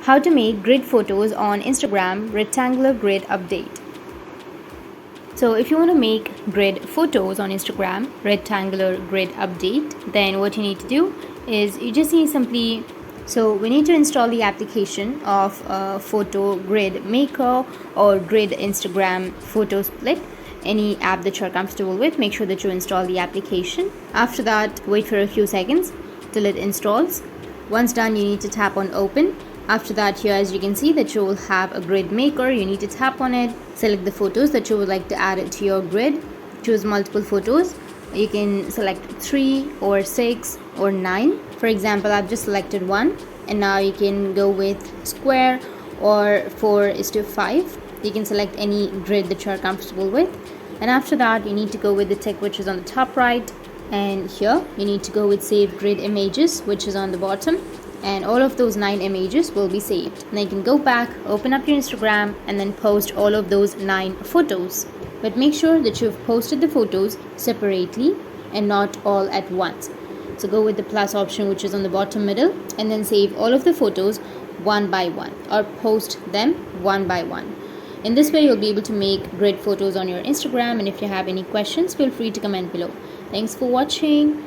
How to make grid photos on Instagram rectangular grid update. So if you want to make grid photos on Instagram rectangular grid update, then what you need to do is you just need we need to install the application of Photo Grid Maker or Grid Instagram Photo Split. Any app that you're comfortable with, make sure that you install the application. After that, wait for a few seconds till it installs. Once done, you need to tap on open. After that, here as you can see that you will have a grid maker. You need to tap on it, select the photos that you would like to add to your grid, choose multiple photos. You can select 3 or 6 or 9. For example, I've just selected 1, and now you can go with square or 4:5. You can select any grid that you are comfortable with. And after that, you need to go with the tick which is on the top right, and here you need to go with save grid images which is on the bottom, and all of those 9 images will be saved. Now you can go back, open up your Instagram, and then post all of those 9 photos. But make sure that you've posted the photos separately and not all at once. So go with the plus option which is on the bottom middle, and then save all of the photos one by one, or post them one by one. In this way, you'll be able to make grid photos on your Instagram, and if you have any questions, feel free to comment below. Thanks for watching.